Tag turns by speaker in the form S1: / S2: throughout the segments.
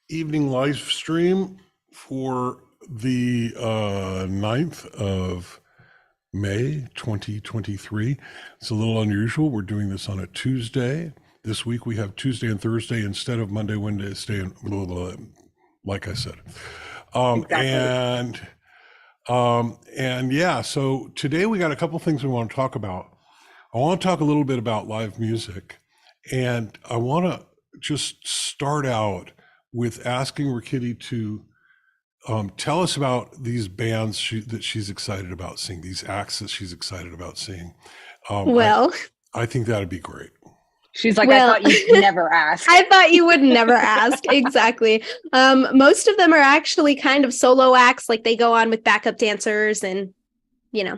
S1: evening live stream for the 9th of May 2023. It's a little unusual. We're doing this on a Tuesday. This week we have Tuesday and Thursday instead of Monday, Wednesday, and blah, blah, blah, like I said.
S2: Exactly.
S1: And yeah, so today we got a couple things we want to talk about. I want to talk a little bit about live music, and I want to just start out with asking Rikiti to tell us about these bands that she's excited about seeing, these acts that she's excited about seeing. Um, I
S3: Well,
S1: I think that'd be great.
S2: She's like, I
S3: well,
S2: thought you'd never ask.
S3: I thought you would never ask. Exactly. Most of them are actually kind of solo acts, like they go on with backup dancers and,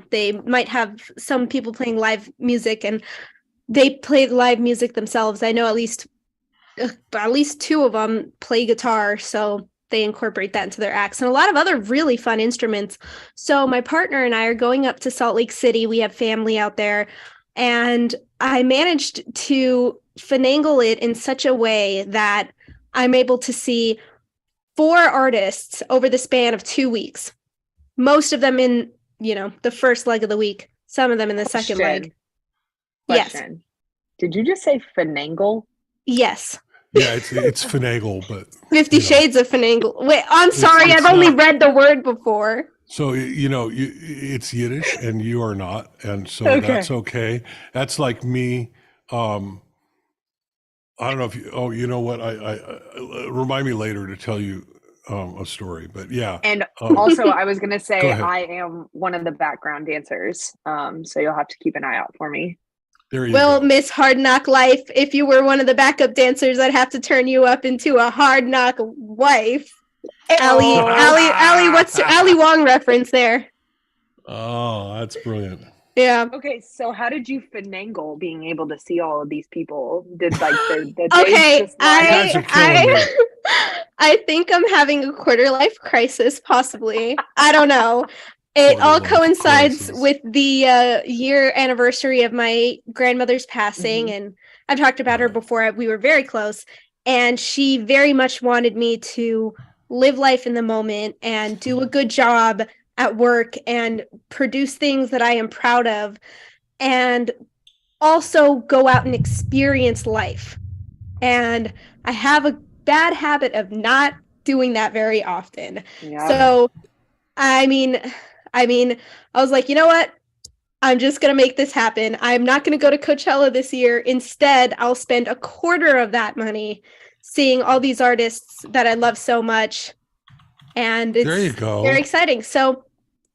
S3: they might have some people playing live music and they play live music themselves. I know at least two of them play guitar, so they incorporate that into their acts and a lot of other really fun instruments. So my partner and I are going up to Salt Lake City. We have family out there, and I managed to finagle it in such a way that I'm able to see four artists over the span of 2 weeks. Most of them in, the first leg of the week, some of them in the second leg. Yes.
S2: Question. Did you just say finagle?
S3: Yes.
S1: Yeah, it's finagle, but
S3: 50 Shades of Finagle. Wait, I'm sorry.
S1: it's
S3: I've only
S1: not-
S3: read the word before.
S1: so it's Yiddish and you are not, and so
S2: Okay.
S1: that's okay. That's like me. I don't know if you. Oh, you know what? I remind me later to tell you a story. But yeah.
S2: And
S1: Um,
S2: also, I was going to
S1: Go
S2: say,
S1: ahead.
S2: I am one of the background dancers. So you'll have to keep an eye out for me.
S1: There you
S3: Well,
S1: go.
S3: Miss Hard Knock Life, if you were one of the backup dancers, I'd have to turn you up into a hard knock wife. Ali, what's your Ali Wong reference there?
S1: Oh, that's brilliant.
S3: Yeah.
S2: Okay, so how did you finagle being able to see all of these people? Did like the
S3: Okay,
S2: days just line
S1: You guys
S2: up?
S1: are killing me.
S3: I think I'm having a quarter life crisis, possibly. I don't know. It
S1: Quarter
S3: all
S1: life
S3: coincides
S1: crisis.
S3: with the year anniversary of my grandmother's passing, and I've talked about her
S1: Right.
S3: before. We were very close, and she very much wanted me to live life in the moment and do a good job at work and produce things that I am proud of, and also go out and experience life. And I have a bad habit of not doing that very often.
S2: Yeah.
S3: So, I mean, I was like, you know what? I'm just going to make this happen. I'm not going to go to Coachella this year. Instead, I'll spend a quarter of that money seeing all these artists that I love so much. And it's
S1: There you go.
S3: very exciting. So,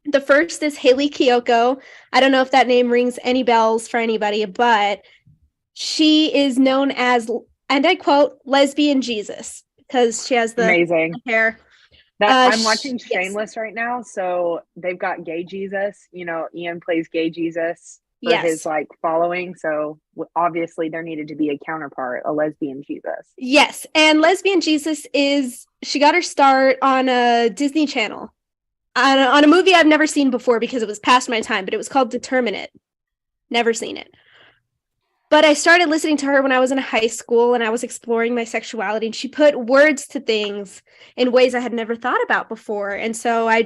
S3: the first is Hayley Kiyoko. I don't know if that name rings any bells for anybody, but she is known as, and I quote, lesbian Jesus, because she has the
S2: Amazing.
S3: hair.
S2: I'm watching
S3: yes.
S2: Shameless right now, so they've got Gay Jesus. Ian plays Gay Jesus for his
S3: Yes.
S2: following. So obviously there needed to be a counterpart, a lesbian Jesus.
S3: Yes. And lesbian Jesus she got her start on a Disney Channel on a movie I've never seen before because it was past my time, but it was called Determinate. Never seen it. But I started listening to her when I was in high school and I was exploring my sexuality, and she put words to things in ways I had never thought about before. And so I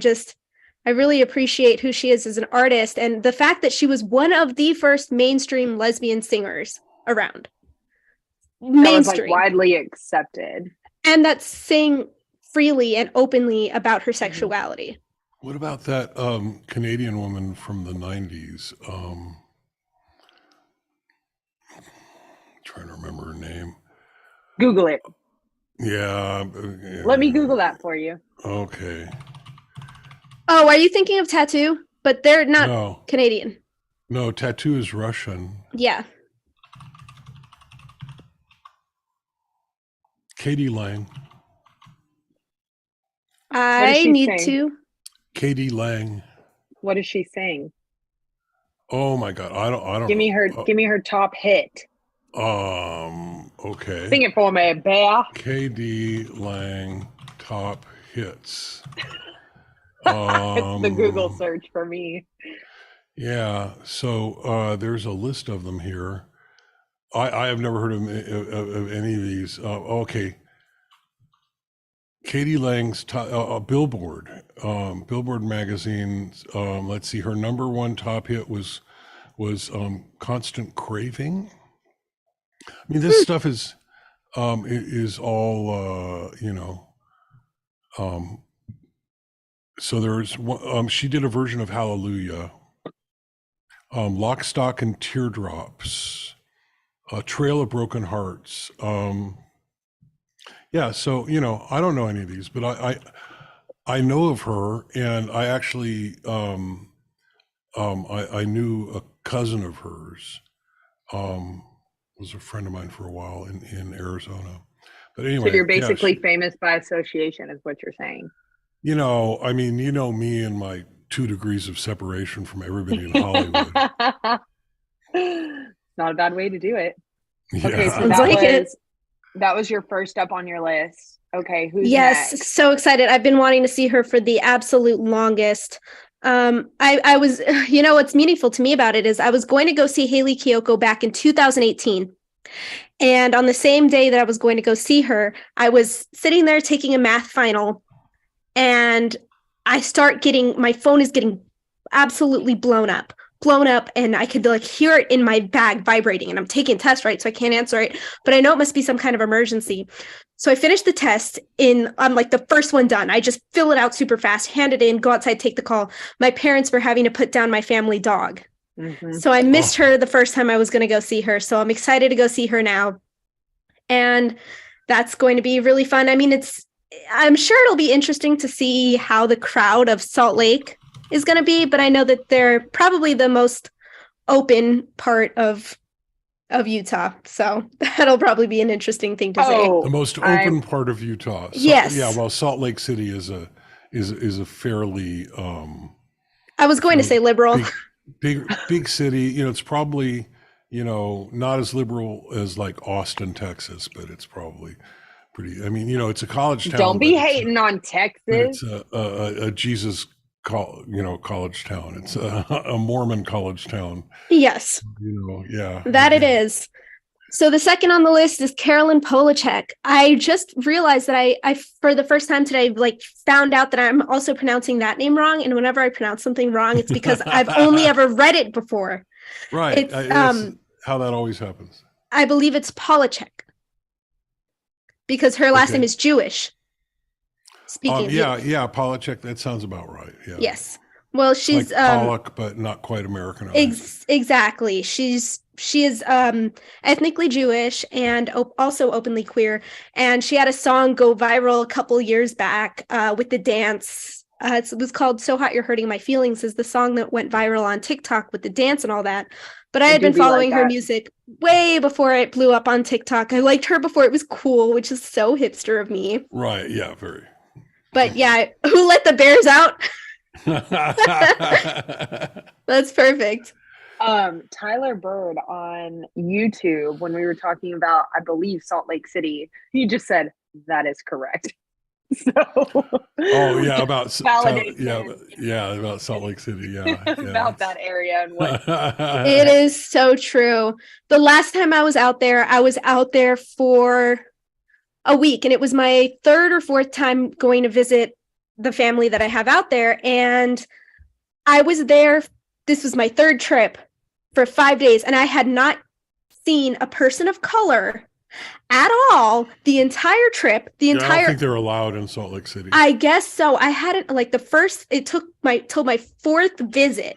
S3: really appreciate who she is as an artist and the fact that she was one of the first mainstream lesbian singers around.
S2: That was
S3: Mainstream.
S2: widely accepted.
S3: And that sing freely and openly about her sexuality.
S1: What about that Canadian woman from the 90s? Trying to remember her name.
S2: Google it.
S1: Yeah.
S2: Let me Google that for you.
S1: Okay.
S3: Oh, are you thinking of Tattoo? But they're not
S1: No.
S3: Canadian.
S1: No, Tattoo is Russian.
S3: Yeah.
S1: Katie Lang.
S3: I
S2: she
S3: need
S2: sing?
S3: to.
S1: Katie Lang.
S2: What does she sing?
S1: Oh my God. I don't
S2: Give me
S1: know.
S2: give me her top hit.
S1: Okay.
S2: Sing it for me, bear.
S1: KD Lang top hits.
S2: It's the Google search for me.
S1: Yeah. So there's a list of them here. I have never heard of any of these. Okay. Katie Lang's Billboard, Billboard magazine. Let's see, her number one top hit was Constant Craving. I mean, this stuff is all so there's she did a version of Hallelujah, Lock, Stock, and Teardrops, A Trail of Broken Hearts. Yeah, so I don't know any of these, but I know of her, and I actually I knew a cousin of hers, was a friend of mine for a while in Arizona. But anyway,
S2: So you're basically famous by association, is what you're saying.
S1: I mean, me and my 2 degrees of separation from everybody in Hollywood.
S2: Not a bad way to do it.
S1: Yeah.
S2: Okay, so
S3: Sounds like it.
S2: that was your first up on your list. Okay, who's
S3: Yes,
S2: next?
S3: so excited. I've been wanting to see her for the absolute longest. I was, what's meaningful to me about it is I was going to go see Hayley Kiyoko back in 2018. And on the same day that I was going to go see her, I was sitting there taking a math final, and my phone is getting absolutely blown up, and I could hear it in my bag vibrating, and I'm taking a test, right? So I can't answer it, but I know it must be some kind of emergency. So I finished the test I'm like the first one done. I just fill it out super fast, hand it in, go outside, take the call. My parents were having to put down my family dog.
S2: Mm-hmm.
S3: So I missed her the first time I was going to go see her. So I'm excited to go see her now. And that's going to be really fun. I mean, I'm sure it'll be interesting to see how the crowd of Salt Lake is going to be, but I know that they're probably the most open part of Utah. So that'll probably be an interesting thing to say.
S1: The most open part of Utah.
S3: Yes.
S1: Yeah, well, Salt Lake City is a fairly
S3: I was going to say liberal.
S1: big city. It's probably not as liberal as like Austin, Texas, but it's probably pretty. I mean, it's a college town.
S2: Don't be hating on Texas.
S1: It's a Jesus college town. It's a Mormon college town.
S3: Yes.
S1: Yeah.
S3: That it is. So the second on the list is Carolyn Polacheck. I just realized that I for the first time today, found out that I'm also pronouncing that name wrong. And whenever I pronounce something wrong, it's because I've only ever read it before.
S1: Right. It's how that always happens.
S3: I believe it's Polacheck because her last name is Jewish. Speaking.
S1: Yeah. Polacheck. That sounds about right. Yeah.
S3: Yes. Well, she's
S1: like Pollock, but not quite Americanized.
S3: Exactly. She is ethnically Jewish and also openly queer. And she had a song go viral a couple years back with the dance. It was called "So Hot You're Hurting My Feelings" is the song that went viral on TikTok with the dance and all that. But I had been following her music way before it blew up on TikTok. I liked her before it was cool, which is so hipster of me.
S1: Right. Yeah. Very.
S3: But yeah, who let the bears out? That's perfect.
S2: Tyler Bird on YouTube, when we were talking about, I believe, Salt Lake City, he just said that is correct. So
S1: about about Salt Lake City. Yeah.
S2: About that area and what
S3: it is so true. The last time I was out there for a week, and it was my 3rd or 4th time going to visit the family that I have out there. And I was there. This was my 3rd trip for 5 days, and I had not seen a person of color at all the entire trip. I don't
S1: think they're allowed in Salt Lake City.
S3: I guess so. I hadn't it took till my 4th visit.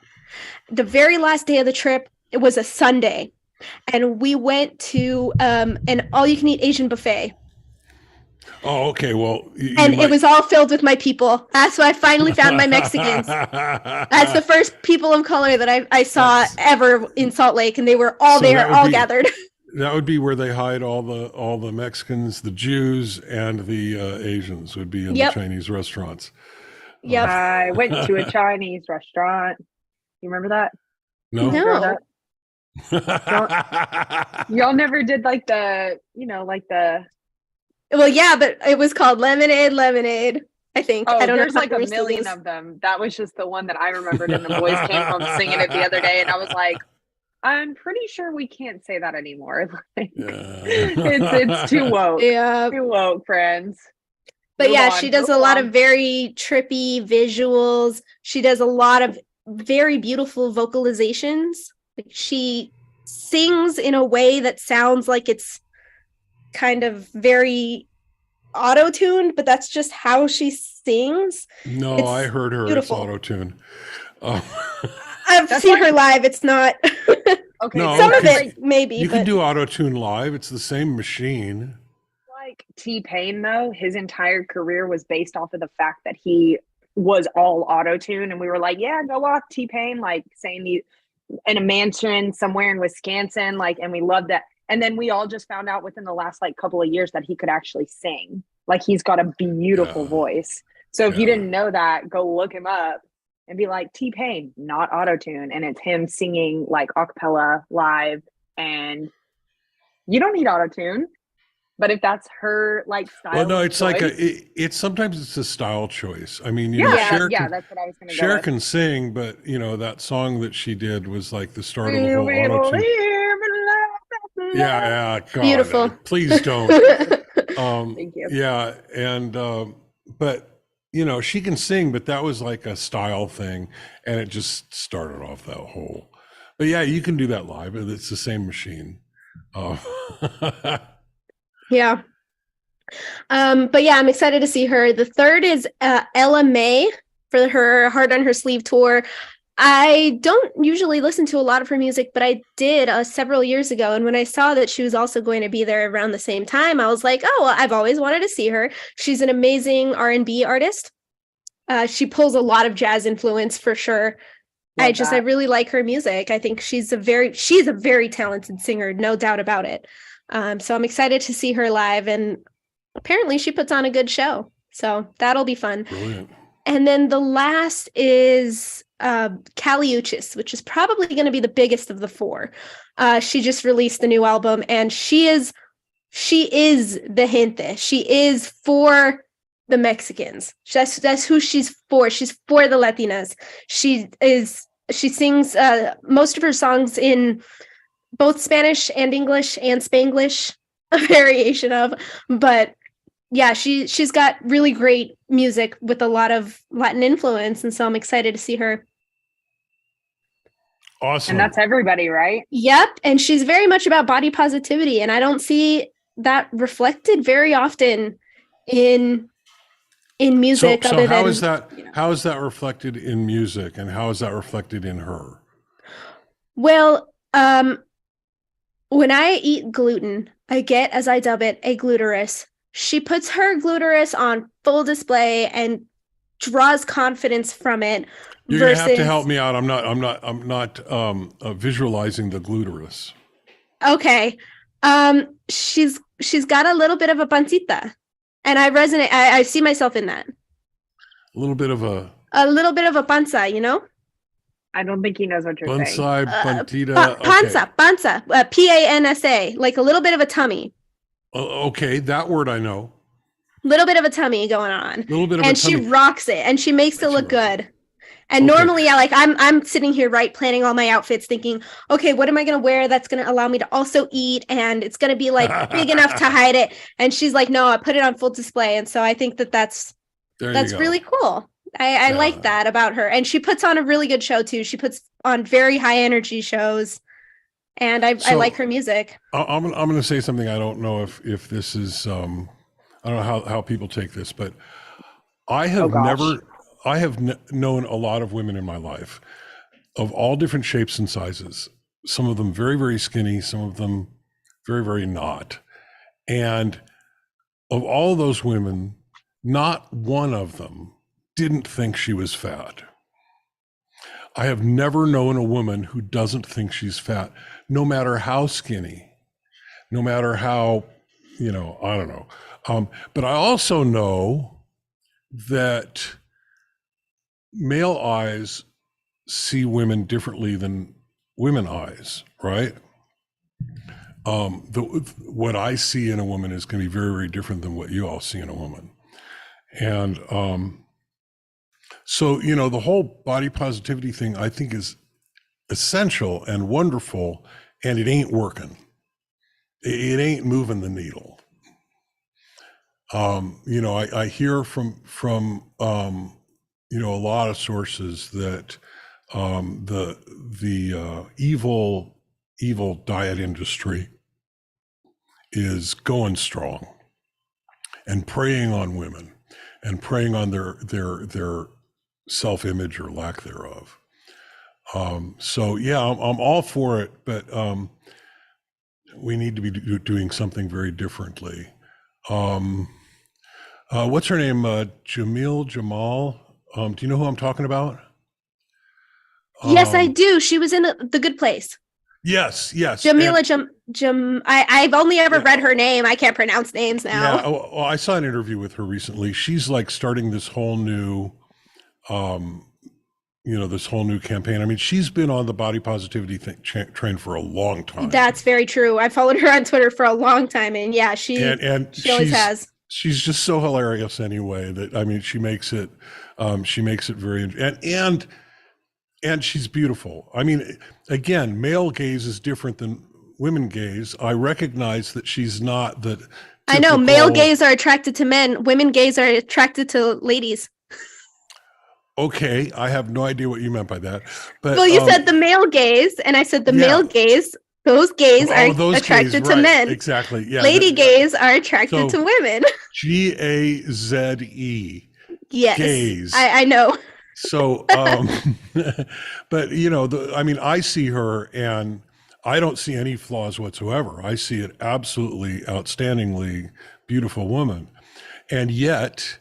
S3: The very last day of the trip, it was a Sunday, and we went to an all-you-can-eat Asian buffet.
S1: Oh, okay. Well,
S3: it was all filled with my people. That's why I finally found my Mexicans. That's the first people of color that I saw ever in Salt Lake, and they were all there, all gathered.
S1: That would be where they hide all the Mexicans, the Jews, and the Asians would be in the Chinese restaurants.
S3: Yep.
S2: I went to a Chinese restaurant. You remember that?
S3: No.
S2: Y'all never did
S3: Well, yeah, but it was called Lemonade, I think. I don't
S2: there's
S3: know
S2: like a million of them. That was just the one that I remembered, and the boys came home singing it the other day, and I was like, I'm pretty sure we can't say that anymore. It's too woke.
S3: Yeah.
S2: Too woke, friends.
S3: But
S2: Move
S3: yeah,
S2: on,
S3: she does
S2: move
S3: a lot
S2: on.
S3: of very trippy visuals. She does a lot of very beautiful vocalizations. Like she sings in a way that sounds like it's kind of very auto-tuned, but that's just how she sings.
S1: No, I
S3: It's
S1: heard her. It's
S3: beautiful.
S1: auto-tune. Uh,
S3: I've
S2: That's
S3: seen
S2: like-
S3: her live. It's not.
S2: Okay,
S1: No,
S2: but
S3: Some of
S2: that's
S3: it maybe,
S1: you
S3: but
S1: can do auto-tune live. It's the same machine.
S2: like T-Pain though. His entire career was based off of the fact that he was all auto-tune, and we were like, yeah, go off T-Pain, like saying the in a mansion somewhere in Wisconsin, like, and we loved that. And then we all just found out within the last like couple of years that he could actually sing. Like he's got a beautiful
S1: Yeah.
S2: voice. So if you
S1: Yeah.
S2: didn't know that, go look him up and be like, T-Pain, not auto-tune. And it's him singing like a cappella live. And you don't need auto-tune. But if that's her like style,
S1: Well, no, it's like
S2: choice,
S1: it's sometimes it's a style choice. I mean, you
S2: yeah,
S1: know, Cher
S2: yeah,
S1: can,
S2: that's what I was going to go
S1: Cher
S2: with.
S1: can sing, but you know that song that she did was like the start of the
S2: We
S1: whole auto tune.
S2: believe in love.
S1: Yeah, God,
S3: Beautiful.
S1: please don't.
S2: Thank you.
S1: Yeah, and but you know she can sing, but that was like a style thing, and it just started off that whole. But yeah, you can do that live. It's the same machine.
S3: yeah. But yeah, I'm excited to see her. The third is Ella May for her Heart on Her Sleeve tour. I don't usually listen to a lot of her music, but I did several years ago. And when I saw that she was also going to be there around the same time, I was like, oh, well, I've always wanted to see her. She's an amazing R&B artist. She pulls a lot of jazz influence for sure. I really like her music. I think she's a very talented singer, no doubt about it. So I'm excited to see her live, and apparently she puts on a good show. So that'll be fun.
S1: Brilliant.
S3: And then the last is Kali Uchis, which is probably going to be the biggest of the four. She just released the new album, and she is the gente. She is for the Mexicans. That's who she's for. She's for the Latinas. She sings most of her songs in both Spanish and English and Spanglish, a variation of, but yeah, she's got really great music with a lot of Latin influence, and so I'm excited to see her.
S1: Awesome.
S2: And that's everybody, right?
S3: Yep, and she's very much about body positivity, and I don't see that reflected very often in music.
S1: So
S3: other
S1: how
S3: than,
S1: is that?
S3: you know.
S1: How is that reflected in music, and how is that reflected in her?
S3: Well, when I eat gluten, I get, as I dub it, a gluterus. She puts her gluterus on full display and draws confidence from it.
S1: You're gonna have to help me out. I'm not visualizing the gluterus.
S3: Okay. She's got a little bit of a pancita, and I resonate. I see myself in that.
S1: A little bit of a
S3: panza, you know?
S2: I don't think he knows what you're saying.
S1: bonsai, pantita.
S3: Panza, PANSA, like a little bit of a tummy.
S1: Okay, that word I know.
S3: Little bit of a tummy going on.
S1: Little bit of
S3: And
S1: a tummy.
S3: she rocks it, and she makes it look good. And
S1: Okay.
S3: normally, I'm sitting here, right, planning all my outfits, thinking, okay, what am I going to wear that's going to allow me to also eat, and it's going to be like big enough to hide it. And she's like, no, I put it on full display. And so I think that's really cool. I like that about her. And she puts on a really good show too. She puts on very high energy shows, and I like her music.
S1: I'm going to say something. I don't know if this is I don't know how people take this, but I have known a lot of women in my life of all different shapes and sizes. Some of them very, very skinny, some of them very, very not. And of all those women, not one of them didn't think she was fat. I have never known a woman who doesn't think she's fat, no matter how skinny, no matter how, I don't know. But I also know that male eyes see women differently than women eyes, right? What I see in a woman is going to be very, very different than what you all see in a woman. And so, the whole body positivity thing, I think, is essential and wonderful, and it ain't working. It ain't moving the needle. I hear from a lot of sources that the evil diet industry is going strong and preying on women and preying on their self-image or lack thereof. So yeah, I'm all for it, but we need to be doing something very differently. What's her name? Jamal. Do you know who I'm talking about?
S3: Yes, I do. She was in The Good Place.
S1: Yes.
S3: Jamila I've only ever read her name. I can't pronounce names now.
S1: Yeah. Well, I saw an interview with her recently. She's like starting this whole new, this whole new campaign. I mean, she's been on the body positivity train for a long time.
S3: That's very true. I followed her on Twitter for a long time, and yeah, she always has.
S1: She's just so hilarious anyway that, I mean, she makes it very, and she's beautiful. I mean, again, male gaze is different than women gaze. I recognize that she's not the typical...
S3: I know male gaze are attracted to men. Women gaze are attracted to ladies.
S1: Okay, I have no idea what you meant by that. But
S3: well, you said the male gaze, and I said the male gaze. Those gays are attracted to men.
S1: Exactly. Yeah.
S3: Lady gays are attracted to women.
S1: GAZE.
S3: Yes.
S1: Gaze.
S3: I know.
S1: So, but I mean, I see her and I don't see any flaws whatsoever. I see an absolutely outstandingly beautiful woman. And yet,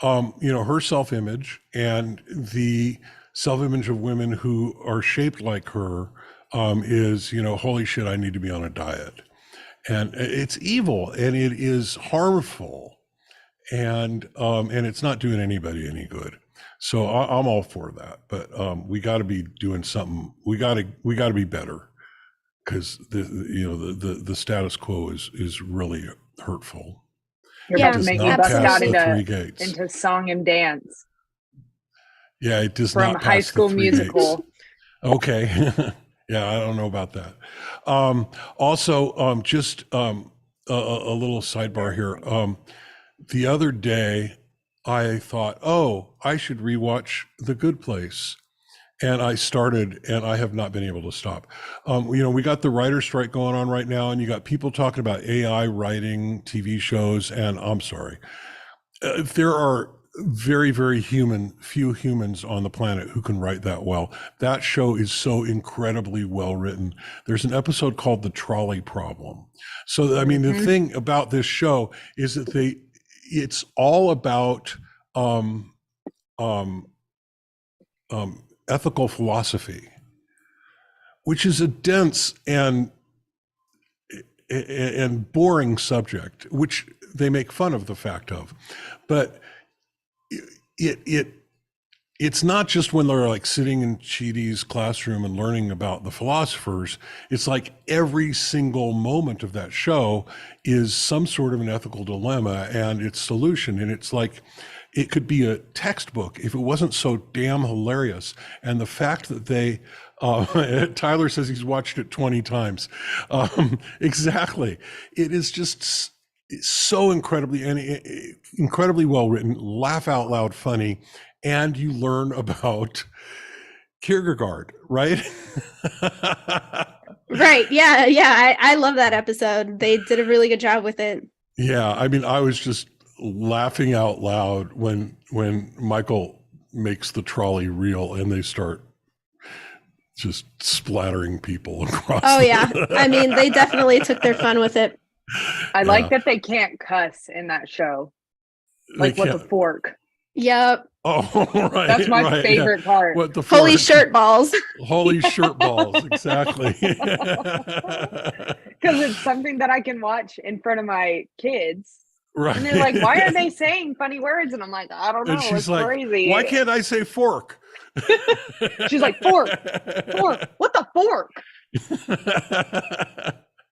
S1: her self-image and the self-image of women who are shaped like her is, holy shit, I need to be on a diet. And it's evil and it is harmful and it's not doing anybody any good. So I'm all for that, but we got to be doing something. We got to be better because the status quo is really hurtful.
S2: You're about to make me bust out into song and dance.
S1: Yeah, it does
S2: from
S1: not
S2: High School Musical.
S1: Gates. Okay. Yeah, I don't know about that. Also, just a little sidebar here. The other day, I thought, I should rewatch The Good Place. And I started, and I have not been able to stop. We got the writer strike going on right now, and you got people talking about AI writing TV shows, and I'm sorry. There are very, very few humans on the planet who can write that well. That show is so incredibly well written. There's an episode called The Trolley Problem. So, I mean, the thing about this show is that it's all about ethical philosophy, which is a dense and boring subject, which they make fun of the fact of, but it's not just when they're like sitting in Chidi's classroom and learning about the philosophers. It's like every single moment of that show is some sort of an ethical dilemma and its solution. And it's like, it could be a textbook if it wasn't so damn hilarious. And the fact that Tyler says he's watched it 20 times. Exactly. It is just so incredibly well written, laugh out loud funny, and you learn about Kierkegaard, right?
S3: Right. Yeah. I love that episode. They did a really good job with it.
S1: Yeah. I mean, I was just laughing out loud when Michael makes the trolley reel and they start just splattering people across.
S3: Oh yeah. I mean, they definitely took their fun with it.
S2: I like that they can't cuss in that show. Like with a fork.
S3: Yep.
S1: Oh, right.
S2: That's my favorite part.
S1: What the
S3: Holy shirt balls.
S1: Holy shirt balls. Exactly.
S2: Because it's something that I can watch in front of my kids.
S1: Right.
S2: And they're like, why are they saying funny words? And I'm like, I don't know.
S1: And she's
S2: it's
S1: like,
S2: crazy.
S1: Why can't I say fork?
S2: She's like, fork. What the fork?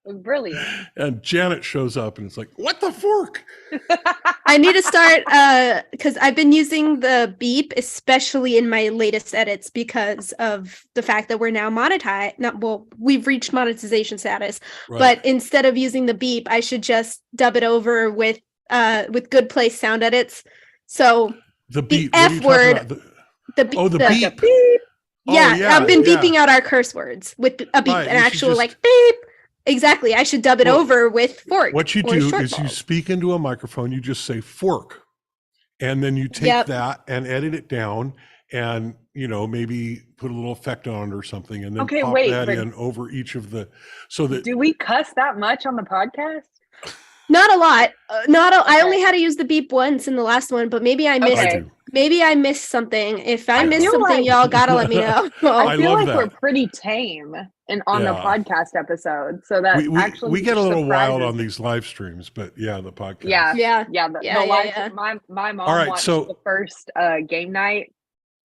S2: Brilliant.
S1: And Janet shows up and it's like, what the fork?
S3: I need to start because I've been using the beep, especially in my latest edits, because of the fact that we're now monetized. We've reached monetization status, right. But instead of using the beep, I should just dub it over with with good place sound edits. So
S1: The
S3: the
S1: beep. What are you
S3: F
S1: talking
S3: word,
S1: about?
S3: the beep,
S1: Oh, the
S2: Like
S1: beep.
S2: a beep.
S3: yeah,
S1: yeah,
S3: I've been
S1: yeah.
S3: beeping out our curse words with a beep,
S1: Right,
S3: an
S1: you should
S3: actual
S1: just-
S3: like beep. Exactly. I should dub it
S1: Well,
S3: over with fork.
S1: What you
S3: or
S1: do
S3: short
S1: is you
S3: balls.
S1: speak into a microphone, you just say fork, and then you take
S3: Yep.
S1: that and edit it down and, maybe put a little effect on it or something, and then
S2: Okay,
S1: pop
S2: wait,
S1: that
S2: but
S1: in over each of the, so that,
S2: do we cuss that much on the podcast?
S3: Not a lot. I
S2: Okay.
S3: only had to use the beep once in the last one, but maybe I missed.
S1: I
S2: Okay.
S1: do.
S3: Maybe I missed something. If I
S2: I
S3: missed
S2: feel
S3: something,
S2: like-
S3: y'all gotta let me know.
S1: I
S2: I feel
S1: love
S2: like we're
S1: that.
S2: pretty tame on the
S1: Yeah.
S2: podcast episode. So that actually
S1: we get a little wild
S2: surprises
S1: on
S2: me.
S1: these live streams, but yeah, the podcast.
S2: Yeah.
S3: Yeah.
S2: The
S3: Yeah,
S2: live.
S3: yeah.
S2: My mom
S1: All right,
S2: watched
S1: so-
S2: the first game night,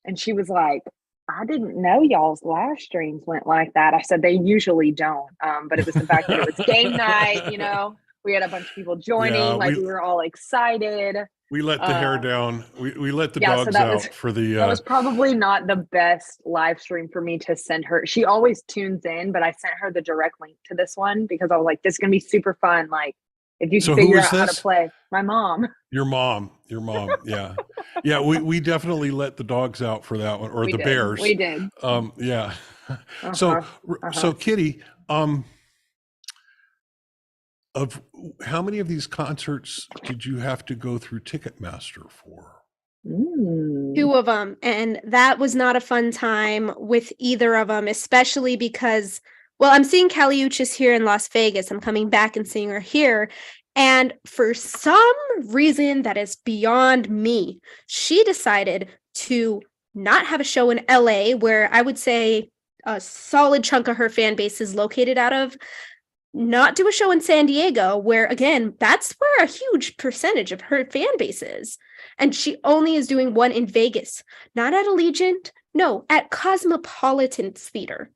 S2: and she was like, "I didn't know y'all's live streams went like that." I said they usually don't, but it was the fact that it was game night. We had a bunch of people joining,
S1: Yeah,
S2: we were all excited.
S1: We let the hair down. We let the
S2: yeah, so
S1: dogs
S2: that
S1: out
S2: was-
S1: for the.
S2: That was probably not the best live stream for me to send her. She always tunes in, but I sent her the direct link to this one because I was like, this is going to be super fun. Like, if you
S1: So
S2: can
S1: who
S2: figure
S1: is
S2: out how
S1: this?
S2: to play. My mom.
S1: Your mom. Yeah. Yeah. We definitely let the dogs out for that one, or
S2: We
S1: the
S2: did.
S1: bears.
S2: We did.
S1: Yeah.
S2: Uh-huh.
S1: So Kitty, of how many of these concerts did you have to go through Ticketmaster for?
S2: Mm.
S3: 2 of them, and that was not a fun time with either of them, especially because, well, I'm seeing Kali Uchis here in Las Vegas. I'm coming back and seeing her here, and for some reason that is beyond me, she decided to not have a show in LA, where I would say a solid chunk of her fan base is located out of, not do a show in San Diego, where again, that's where a huge percentage of her fan base is. And she only is doing one in Vegas, not at Allegiant, no, at Cosmopolitan Theater,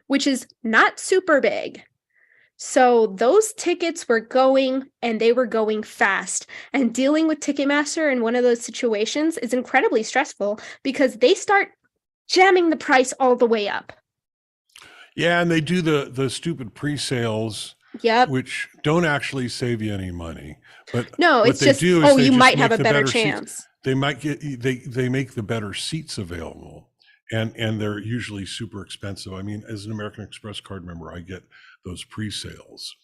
S3: which is not super big. So those tickets were going, and they were going fast. And dealing with Ticketmaster in one of those situations is incredibly stressful because they start jamming the price all the way up.
S1: Yeah, and they do the stupid pre-sales,
S3: Yep.
S1: which don't actually save you any money. But
S3: No,
S1: what
S3: it's
S1: they
S3: just,
S1: do is
S3: oh,
S1: they
S3: you
S1: just
S3: might
S1: make
S3: have a
S1: the
S3: better
S1: seats.
S3: chance.
S1: They might get they make the better seats available, and they're usually super expensive. I mean, as an American Express card member, I get those pre-sales,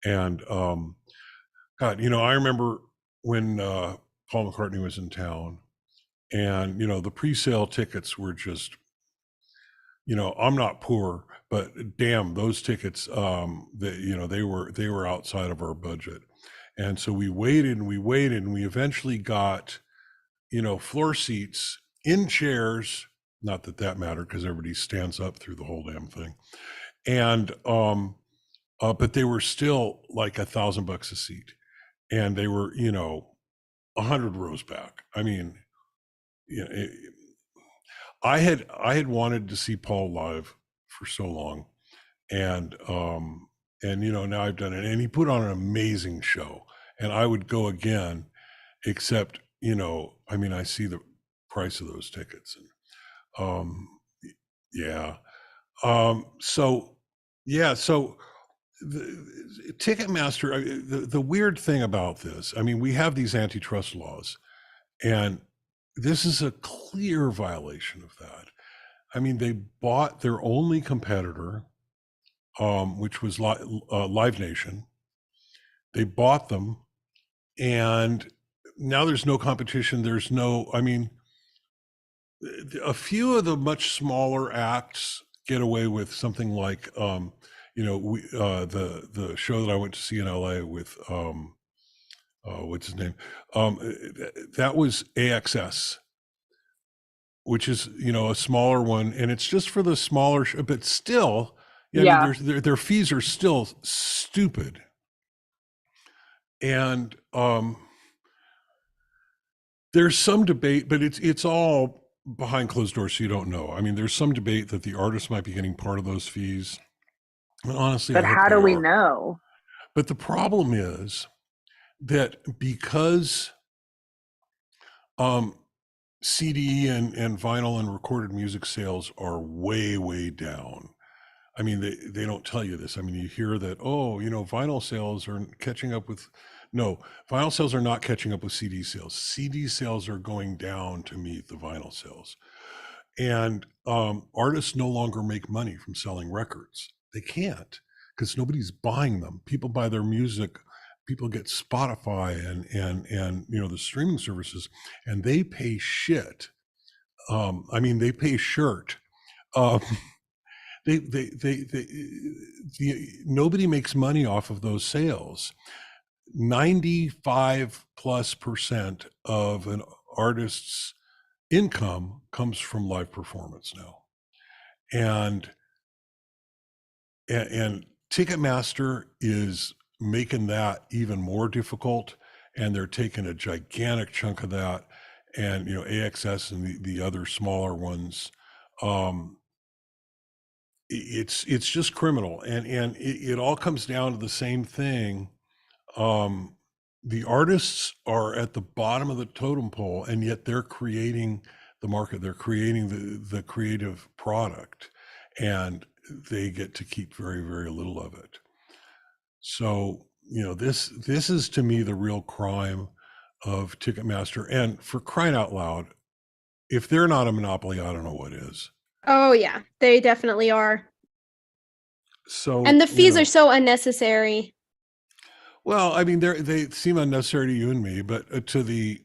S1: and God, I remember when Paul McCartney was in town, and the pre-sale tickets were just, I'm not poor, but damn, those tickets, they were outside of our budget, and so we waited and we waited, and we eventually got, floor seats in chairs. Not that that mattered because everybody stands up through the whole damn thing, and but they were still like $1,000 a seat, and they were 100 rows back. I mean, I had wanted to see Paul live for so long, and now I've done it, and he put on an amazing show, and I would go again, except I mean, I see the price of those tickets, and yeah, so the Ticketmaster, the weird thing about this, I mean, we have these antitrust laws, and this is a clear violation of that. I mean, they bought their only competitor, which was Live Nation. They bought them, and now there's no competition. There's no, I mean, a few of the much smaller acts get away with something like, the show that I went to see in LA with, what's his name? That was AXS, which is, a smaller one, and it's just for the smaller, but still,
S2: Yeah.
S1: I mean, their fees are still stupid. And there's some debate, but it's all behind closed doors, so you don't know. I mean, there's some debate that the artists might be getting part of those fees. And honestly,
S2: But
S1: I hope
S2: how do
S1: they
S2: we
S1: are.
S2: know?
S1: But the problem is that because CD and vinyl and recorded music sales are way, way down. I mean, they don't tell you this. I mean, you hear that, vinyl sales are catching up with No, vinyl sales are not catching up with CD sales. CD sales are going down to meet the vinyl sales. And artists no longer make money from selling records. They can't because nobody's buying them. People buy their music. People get Spotify and the streaming services, and they pay shit. I mean, they pay shirt. Um, nobody makes money off of those sales. 95+% of an artist's income comes from live performance now. And Ticketmaster is making that even more difficult, and they're taking a gigantic chunk of that, and AXS and the other smaller ones. It's just criminal, and it all comes down to the same thing. The artists are at the bottom of the totem pole, and yet they're creating the market. They're creating the creative product, and they get to keep very, very little of it. So, this is to me the real crime of Ticketmaster. And for crying out loud, if they're not a monopoly, I don't know what is.
S3: Oh yeah, they definitely are.
S1: So,
S3: and the fees are so unnecessary.
S1: Well, I mean, they seem unnecessary to you and me, but to the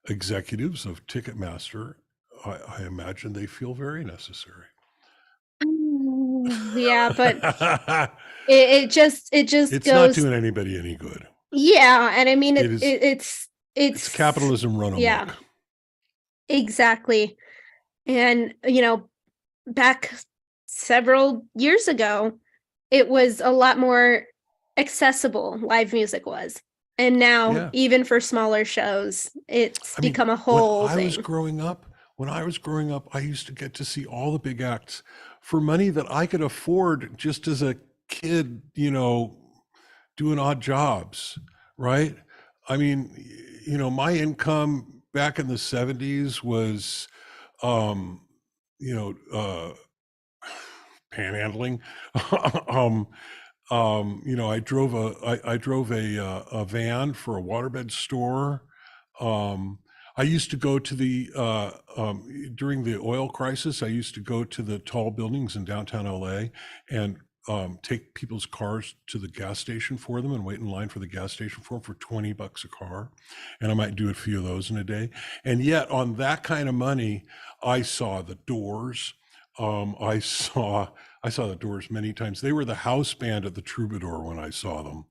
S1: executives of Ticketmaster, I imagine they feel very necessary.
S3: Yeah, but it just
S1: it's
S3: goes,
S1: not doing anybody any good.
S3: Yeah, and I mean it's
S1: capitalism run amok.
S3: Yeah, exactly. And back several years ago, it was a lot more accessible. Live music was, and now even for smaller shows, it's become a whole thing.
S1: When I was growing up, I used to get to see all the big acts for money that I could afford just as a kid, doing odd jobs, right? I mean, my income back in the 70s was, panhandling. I drove a van for a waterbed store. I used to go to during the oil crisis, I used to go to the tall buildings in downtown LA and take people's cars to the gas station for them and wait in line for the gas station for $20 a car. And I might do a few of those in a day. And yet on that kind of money, I saw the Doors. I saw the Doors many times. They were the house band at the Troubadour when I saw them.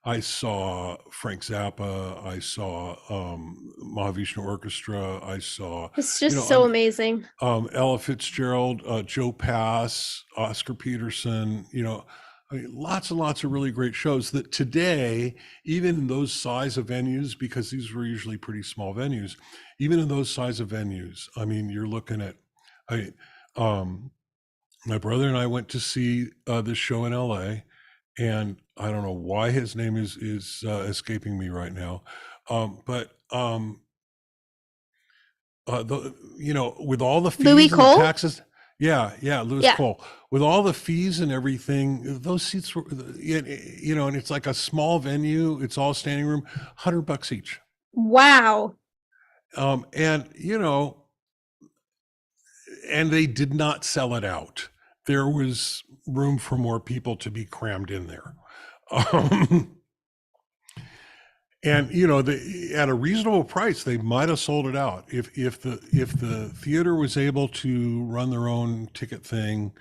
S1: I saw Frank Zappa. I saw Mahavishnu Orchestra. I saw.
S3: It's just so amazing.
S1: Ella Fitzgerald, Joe Pass, Oscar Peterson. Lots and lots of really great shows that today, even in those size of venues, because these were usually pretty small venues, even in those size of venues, I mean, you're looking at. My brother and I went to see this show in LA, and I don't know why his name is escaping me right now, but with all the fees
S3: Louis Cole?
S1: and the taxes, Louis Cole, with all the fees and everything, those seats were, and it's like a small venue, it's all standing room, $100 each.
S3: Wow.
S1: And they did not sell it out. There was room for more people to be crammed in there. And at a reasonable price, they might have sold it out if the theater was able to run their own ticket thing,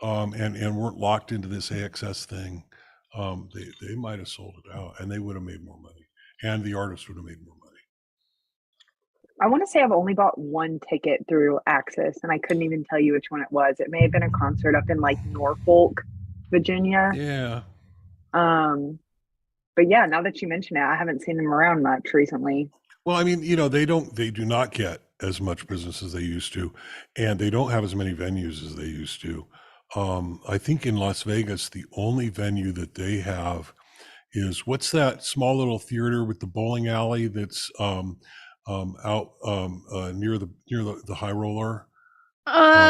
S1: and weren't locked into this AXS thing. They might have sold it out, and they would have made more money, and the artist would have made more money.
S2: I want to say I've only bought one ticket through Access, and I couldn't even tell you which one it was. It may have been a concert up in like Norfolk, Virginia.
S1: Yeah.
S2: But yeah, now that you mention it, I haven't seen them around much recently.
S1: Well, I mean, they do not get as much business as they used to, and they don't have as many venues as they used to. I think in Las Vegas, the only venue that they have is, what's that small little theater with the bowling alley that's out near the High Roller?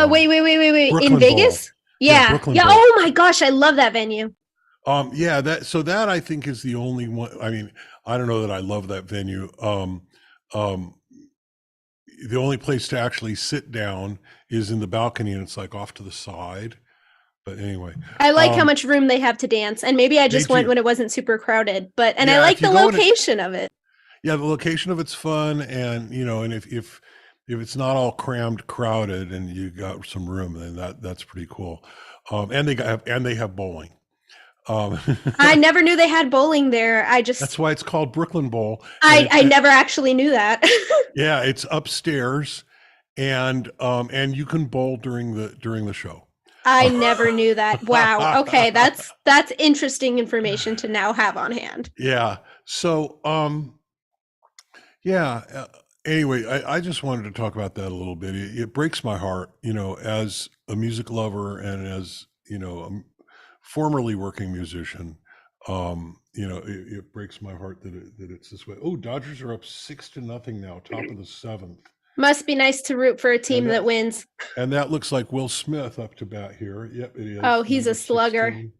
S3: Wait.
S1: Brooklyn
S3: In Vegas?
S1: Bowl.
S3: Yeah.
S1: Brooklyn Bowl.
S3: Oh my gosh, I love that venue.
S1: Yeah, that I think is the only one. I mean, I don't know that I love that venue. Um, the only place to actually sit down is in the balcony, and it's like off to the side. But anyway,
S3: I like how
S1: um,
S3: much room they have to dance, and maybe I
S1: they
S3: just went
S1: do.
S3: when it wasn't super crowded. But I
S1: Yeah,
S3: like
S1: if you
S3: the
S1: go in it,
S3: location of it.
S1: yeah, the location of it's fun, and and if it's not all crammed, crowded, and you got some room, then that's pretty cool. And they have bowling. Um,
S3: I never knew they had bowling there.
S1: that's why it's called Brooklyn Bowl, and
S3: I never actually knew that.
S1: yeah, it's upstairs, and you can bowl during the show.
S3: I never knew that. Wow. Okay, that's interesting information to now have on hand.
S1: Yeah. So, yeah. Anyway, I just wanted to talk about that a little bit. It breaks my heart, as a music lover and as a formerly working musician. It breaks my heart that it's this way. Oh, Dodgers are up 6-0 now, top of the seventh.
S3: Must be nice to root for a team
S1: And
S3: that wins.
S1: And that looks like Will Smith up to bat here. Yep, it is.
S3: Oh, he's a slugger.
S1: 16,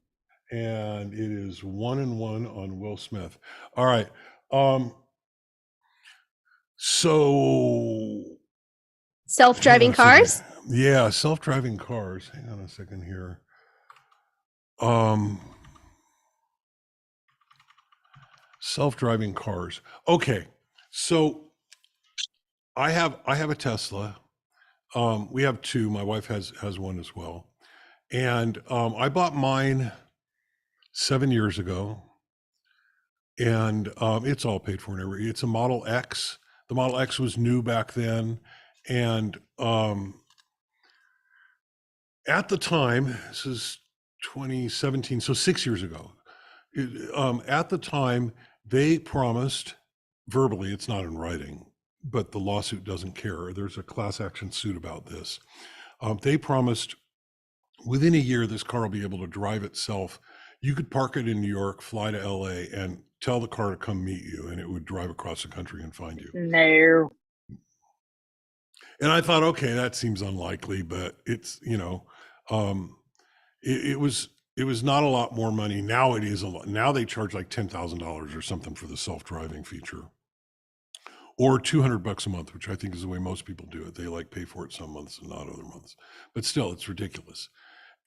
S1: and it is 1-1 on Will Smith. All right. So
S3: Self-driving cars?
S1: Yeah, self-driving cars. Hang on a second here. Self-driving cars. Okay. So I have a Tesla. We have two. My wife has one as well. And I bought mine 7 years ago, and it's all paid for and everything. It's a Model X. The Model X was new back then, and at the time, this is 2017, so 6 years ago. At the time, they promised verbally, it's not in writing, but the lawsuit doesn't care. There's a class action suit about this. They promised within a year, this car will be able to drive itself. You could park it in New York, fly to LA, and tell the car to come meet you, and it would drive across the country and find you.
S2: No.
S1: And I thought, okay, that seems unlikely, but it's, it was not a lot more money. Now it is a lot. Now they charge like $10,000 or something for the self-driving feature, or $200 a month, which I think is the way most people do it. They like pay for it some months and not other months, but still, it's ridiculous.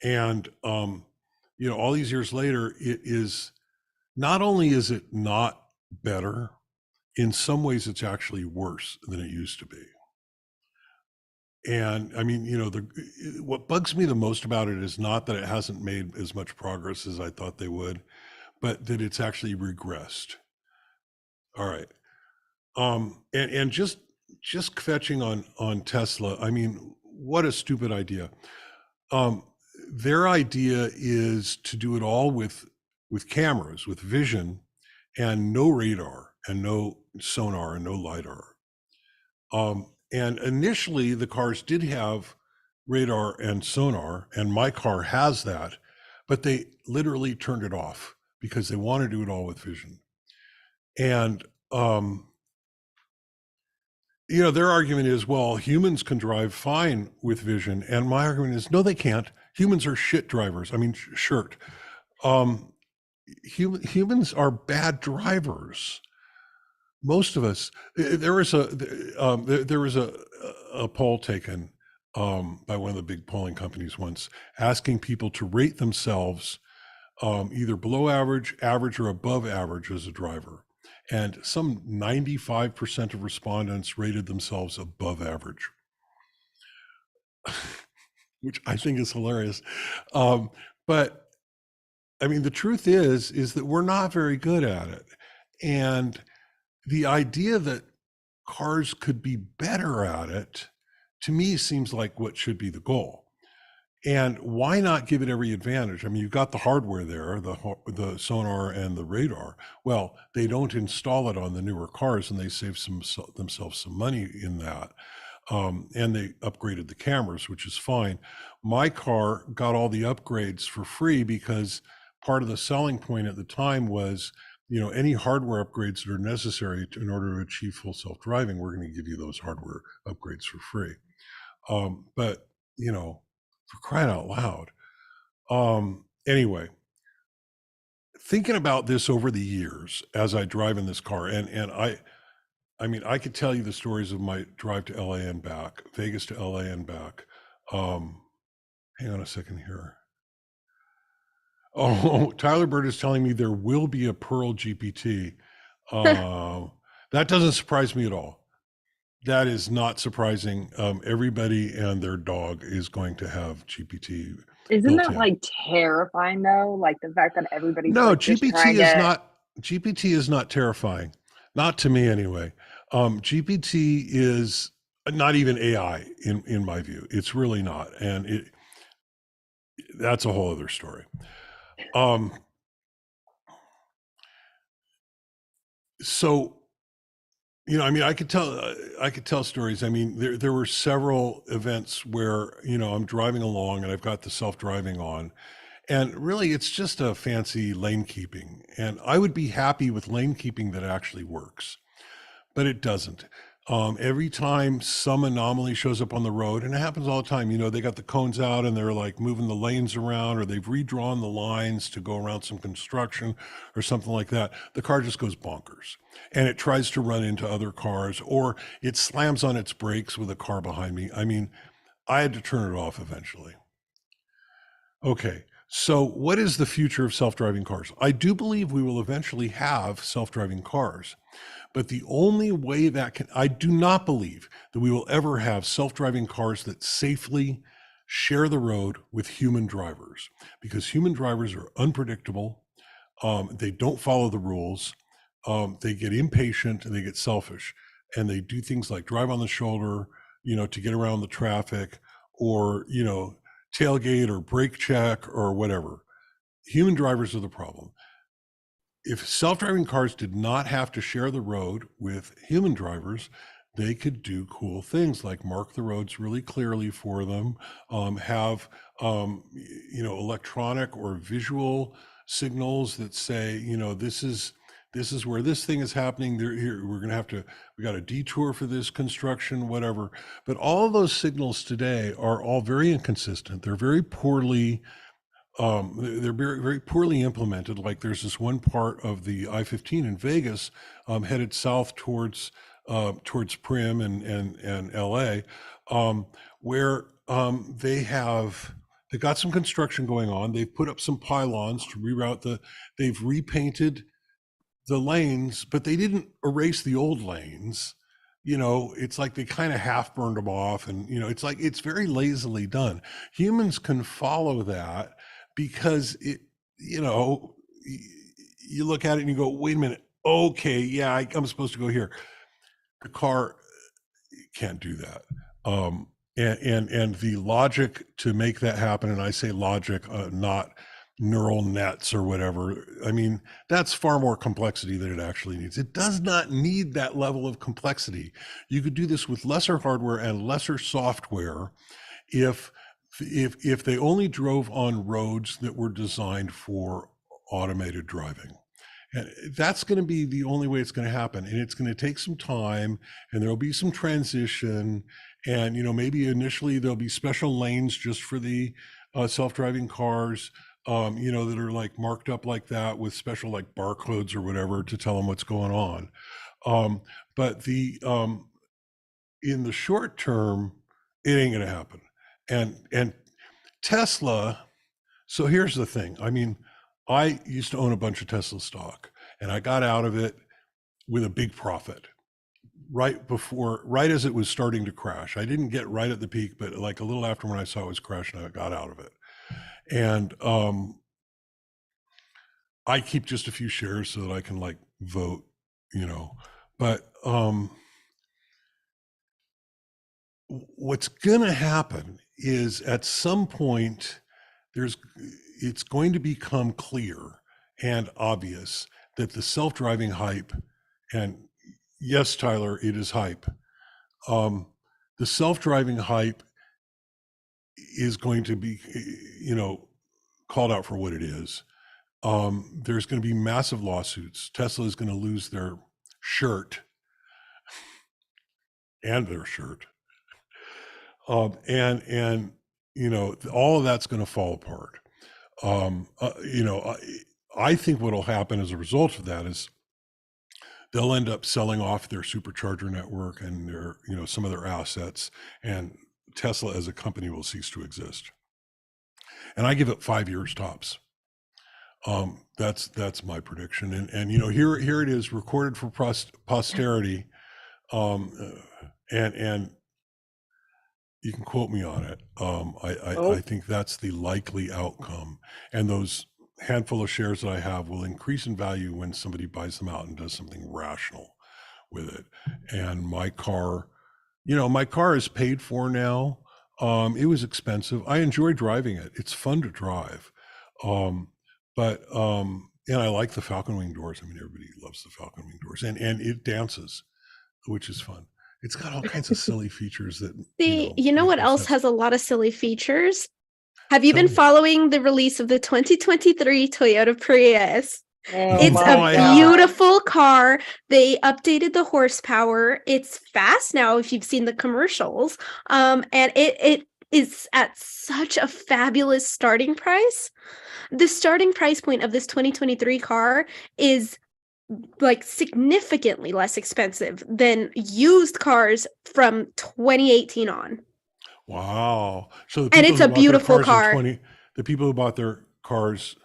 S1: And all these years later, it is not only is it not better, in some ways it's actually worse than it used to be. And I mean, what bugs me the most about it is not that it hasn't made as much progress as I thought they would, but that it's actually regressed. All right. And just fetching on Tesla, I mean, what a stupid idea. Their idea is to do it all with cameras, with vision, and no radar, and no sonar, and no lidar. And initially, the cars did have radar and sonar, and my car has that, but they literally turned it off because they want to do it all with vision. And their argument is, well, humans can drive fine with vision, and my argument is, no, they can't. Humans are shit drivers. I mean, shirt. Humans are bad drivers. Most of us. There was a poll taken by one of the big polling companies once, asking people to rate themselves either below average, average, or above average as a driver. And some 95% of respondents rated themselves above average, which I think is hilarious. But I mean, the truth is that we're not very good at it. And the idea that cars could be better at it, to me, seems like what should be the goal. And why not give it every advantage? I mean, you've got the hardware there, the sonar and the radar. Well, they don't install it on the newer cars, and they save themselves some money in that. And they upgraded the cameras, which is fine. My car got all the upgrades for free because part of the selling point at the time was, any hardware upgrades that are necessary in order to achieve full self-driving, we're going to give you those hardware upgrades for free. But, for crying out loud. Anyway, thinking about this over the years as I drive in this car, and I mean, I could tell you the stories of my drive to LA and back, Vegas to LA and back. Um, hang on a second here. Oh, Tyler Bird is telling me there will be a Pearl GPT. That doesn't surprise me at all. That is not surprising. Everybody and their dog is going to have GPT
S2: Isn't
S1: built
S2: that
S1: in.
S2: like terrifying though? Like the fact that everybody's
S1: No,
S2: like just trying to.
S1: GPT is not terrifying. Not to me anyway. GPT is not even AI in my view. It's really not. And that's a whole other story. Um, so I mean, I could tell stories. I mean, there were several events where, I'm driving along and I've got the self-driving on, and really it's just a fancy lane keeping. And I would be happy with lane keeping that actually works, but it doesn't. Every time some anomaly shows up on the road, and it happens all the time, they got the cones out and they're like moving the lanes around, or they've redrawn the lines to go around some construction or something like that. The car just goes bonkers and it tries to run into other cars, or it slams on its brakes with a car behind me. I mean, I had to turn it off eventually. Okay. So, what is the future of self driving cars? I do believe we will eventually have self driving cars. But the only way I do not believe that we will ever have self-driving cars that safely share the road with human drivers, because human drivers are unpredictable. They don't follow the rules. They get impatient and they get selfish, and they do things like drive on the shoulder, to get around the traffic, or, tailgate or brake check or whatever. Human drivers are the problem. If self-driving cars did not have to share the road with human drivers, they could do cool things like mark the roads really clearly for them, have electronic or visual signals that say, this is where this thing is happening. Here we got a detour for this construction, whatever. But all of those signals today are all very inconsistent. They're very poorly they're very, very poorly implemented. Like there's this one part of the I-15 in Vegas, headed south towards Prim and LA, where they've got some construction going on. They've put up some pylons to reroute they've repainted the lanes, but they didn't erase the old lanes. It's like they kind of half burned them off, and it's very lazily done. Humans can follow that because you look at it and you go, wait a minute, okay, yeah, I'm supposed to go here. The car can't do that. And the logic to make that happen, and I say logic, not neural nets or whatever. I mean, that's far more complexity than it actually needs. It does not need that level of complexity. You could do this with lesser hardware and lesser software if they only drove on roads that were designed for automated driving. And that's going to be the only way it's going to happen. And it's going to take some time, and there'll be some transition. And, maybe initially there'll be special lanes just for the self-driving cars, that are like marked up like that with special like barcodes or whatever to tell them what's going on. But in the short term, it ain't going to happen. And Tesla, so here's the thing. I mean, I used to own a bunch of Tesla stock, and I got out of it with a big profit right as it was starting to crash. I didn't get right at the peak, but like a little after when I saw it was crashing, I got out of it. And I keep just a few shares so that I can like vote, but what's going to happen is at some point it's going to become clear and obvious that the self-driving hype, and yes, Tyler, it is hype. The self-driving hype is going to be, called out for what it is. There's going to be massive lawsuits. Tesla is going to lose their shirt and their shirt. And all of that's going to fall apart. I think what'll happen as a result of that is they'll end up selling off their supercharger network and their, some of their assets, and Tesla as a company will cease to exist. And I give it 5 years tops. That's my prediction. And here it is recorded for posterity. And you can quote me on it. I think that's the likely outcome. And those handful of shares that I have will increase in value when somebody buys them out and does something rational with it. And my car is paid for now. It was expensive. I enjoy driving it. It's fun to drive. And I like the Falcon Wing doors. I mean, everybody loves the Falcon Wing doors, and it dances, which is fun. It's got all kinds of silly features that.
S3: You know what else has a lot of silly features? Have you been following the release of the 2023 Toyota Prius? It's a beautiful car. They updated the horsepower. It's fast now, if you've seen the commercials. And it is at such a fabulous starting price. The starting price point of this 2023 car is like significantly less expensive than used cars from 2018 on.
S1: Wow. So
S3: and it's a beautiful car.
S1: The people who bought their cars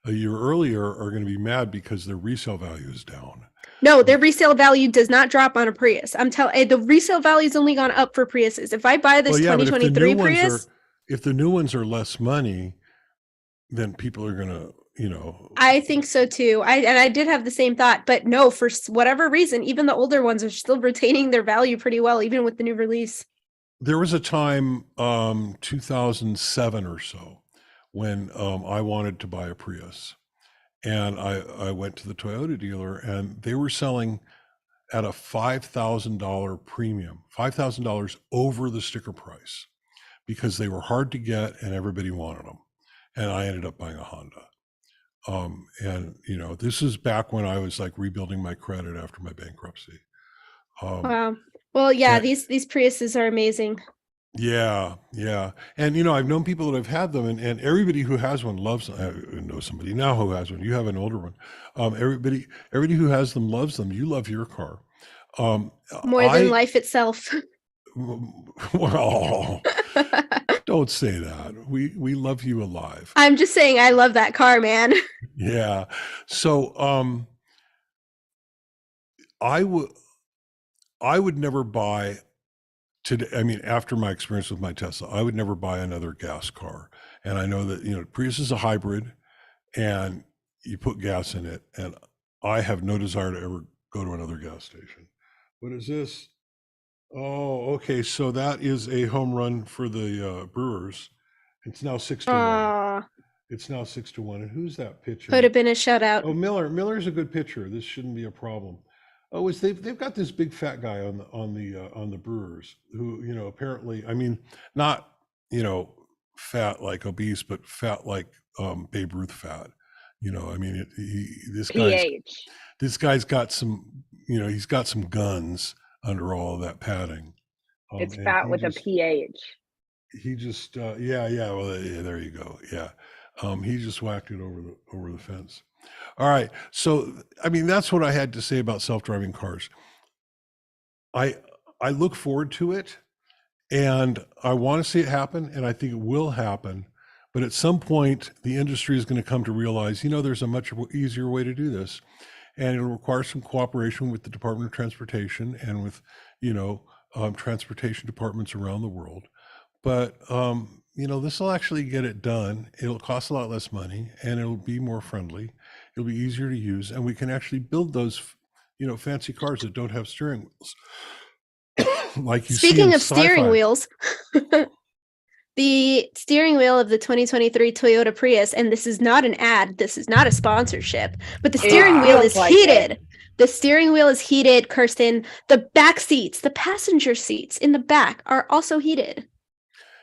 S1: a year earlier are going to be mad because their resale value is down.
S3: No, their resale value does not drop on a Prius. I'm telling the resale value has only gone up for Priuses. If I buy this 2023 Prius,
S1: if the new ones are less money, then people are going to,
S3: I think so too. I did have the same thought, but no, for whatever reason, even the older ones are still retaining their value pretty well, even with the new release.
S1: There was a time, 2007 or so, when I wanted to buy a Prius, and I went to the Toyota dealer, and they were selling at a $5,000 premium, $5,000 over the sticker price, because they were hard to get and everybody wanted them. And I ended up buying a Honda. This is back when I was like rebuilding my credit after my bankruptcy.
S3: Wow. Well, yeah, these Priuses are amazing.
S1: Yeah. And, I've known people that have had them, and everybody who has one loves them. I know somebody now who has one. You have an older one. Everybody who has them loves them. You love your car.
S3: More than life itself.
S1: Well, don't say that. We love you alive.
S3: I'm just saying I love that car, man.
S1: Yeah. So I would never buy today. I mean, after my experience with my Tesla, I would never buy another gas car. And I know that, Prius is a hybrid and you put gas in it. And I have no desire to ever go to another gas station. What is this? Oh, okay. So that is a home run for the Brewers. It's now 6-1. It's now 6-1. And who's that pitcher?
S3: Could have been a shutout.
S1: Oh, Miller. Miller's a good pitcher. This shouldn't be a problem. Oh, they've got this big fat guy on the Brewers who, apparently, I mean, not, fat like obese, but fat like Babe Ruth fat. I mean, this guy's got some, he's got some guns under all of that padding.
S2: It's fat with a pH.
S1: He just, well, there you go. Yeah. He just whacked it over the fence. All right. So, I mean, that's what I had to say about self-driving cars. I look forward to it, and I want to see it happen, and I think it will happen. But at some point, the industry is going to come to realize, there's a much easier way to do this. And it'll require some cooperation with the Department of Transportation and with, transportation departments around the world. But, this will actually get it done. It'll cost a lot less money, and it'll be more friendly. It'll be easier to use, and we can actually build those, fancy cars that don't have steering wheels. Like you
S3: Speaking
S1: see
S3: of steering wheels, the steering wheel of the 2023 Toyota Prius, and this is not an ad, this is not a sponsorship, but the steering wheel is heated. The steering wheel is heated, Kirsten. The back seats, the passenger seats in the back are also heated.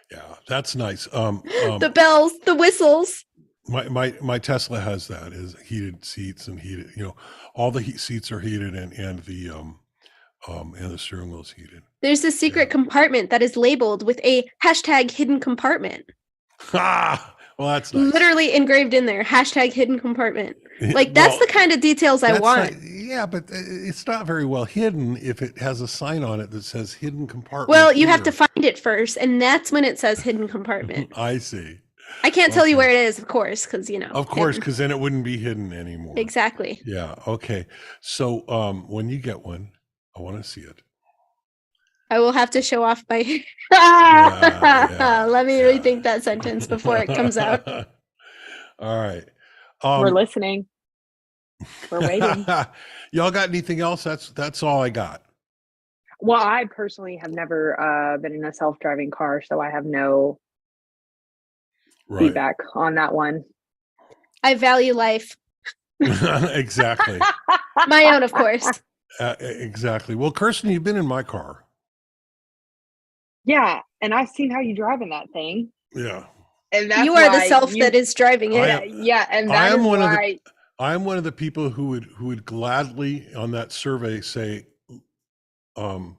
S1: Yeah, that's nice.
S3: The bells, the whistles.
S1: My Tesla has that, is heated seats and heated, all the seats are heated and the steering wheel is heated.
S3: There's a secret compartment that is labeled with a #hidden compartment.
S1: Ha! Well, that's nice.
S3: Literally engraved in there. Hashtag hidden compartment. Like that's the kind of details I want.
S1: Yeah, but it's not very well hidden if it has a sign on it that says hidden compartment.
S3: Well, you have to find it first, and that's when it says hidden compartment.
S1: I see.
S3: I can't tell you where it is, of course, because
S1: Of course, because then it wouldn't be hidden anymore.
S3: Exactly.
S1: Yeah. Okay. So when you get one, I want to see it.
S3: I will have to show off my. Let me rethink that sentence before it comes out.
S1: All right.
S2: We're listening. We're waiting.
S1: Y'all got anything else? That's all I got.
S2: Well, I personally have never been in a self-driving car, so I have no feedback on that one.
S3: I value life.
S1: Exactly.
S3: My own, of course.
S1: Exactly. Well, Kirsten, you've been in my car.
S2: Yeah, and I've seen how you drive in that thing.
S1: Yeah.
S2: And that's
S3: you are the self that is driving it.
S2: And that is why
S1: I am one of the people who would gladly on that survey say lower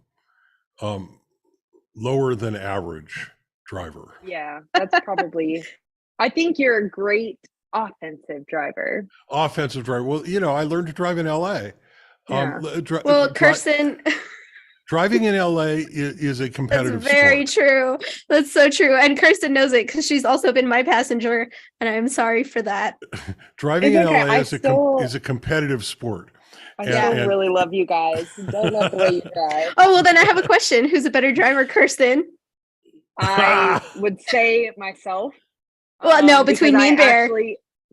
S1: than average driver.
S2: Yeah, that's probably I think you're a great offensive driver.
S1: Offensive driver. Well, I learned to drive in LA.
S2: Yeah.
S3: Kirsten,
S1: driving in LA is a competitive
S3: That's very
S1: sport.
S3: true. That's so true. And Kirsten knows it because she's also been my passenger, and I'm sorry for that.
S1: Driving in LA is a competitive sport.
S2: I still really love you guys. Don't love the way you drive.
S3: Oh, well, then I have a question. Who's a better driver, Kirsten?
S2: I would say myself.
S3: Well, no, between me and Bear.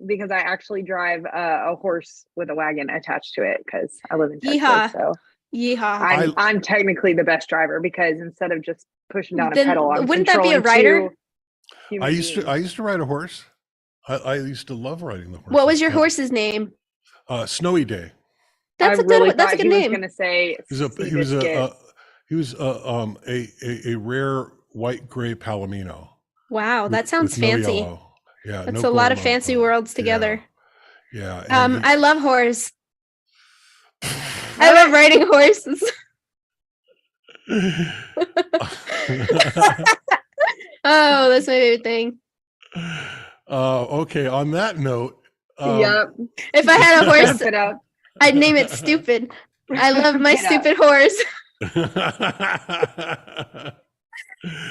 S2: Because I actually drive a horse with a wagon attached to it because I live in Texas.
S3: Yeehaw.
S2: So
S3: yeehaw.
S2: I'm technically the best driver because instead of just pushing down a pedal, I'm
S3: wouldn't that be a rider?
S1: I used to ride a horse. I used to love riding the horse.
S3: What was your horse's name?
S1: Snowy Day.
S3: That's a good name.
S2: Going to say
S1: he was a rare white gray Palomino.
S3: Wow, that sounds fancy.
S1: No yeah,
S3: that's a lot of fancy worlds together.
S1: Yeah.
S3: I love horse. I love riding horses. Oh, that's my favorite thing.
S1: Okay. On that note,
S2: yep.
S3: If I had a horse, I'd name it Stupid. I love my stupid horse.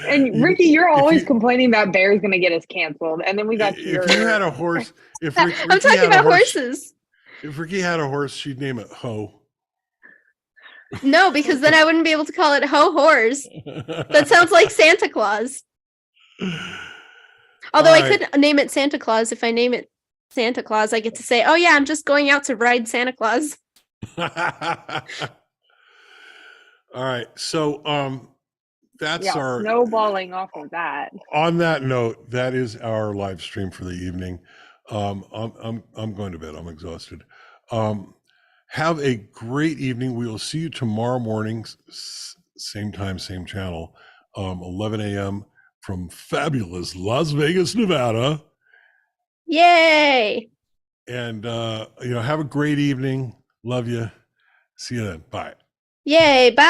S2: And Ricky, you're always complaining that Bear's going to get us canceled, and then we got your.
S1: If you had a horse,
S3: I'm talking about horses.
S1: If Ricky had a horse, she'd name it Ho.
S3: No, because then I wouldn't be able to call it Ho Horse. That sounds like Santa Claus. Although I could name it Santa Claus. If I name it Santa Claus, I get to say, "Oh yeah, I'm just going out to ride Santa Claus."
S1: All right, so that's our
S2: snowballing off of that.
S1: On that note, that is our live stream for the evening. I'm going to bed. I'm exhausted. Have a great evening. We will see you tomorrow morning, same time, same channel, 11 a.m. from fabulous Las Vegas, Nevada.
S3: Yay!
S1: And have a great evening. Love you. See you then. Bye.
S3: Yay! Bye.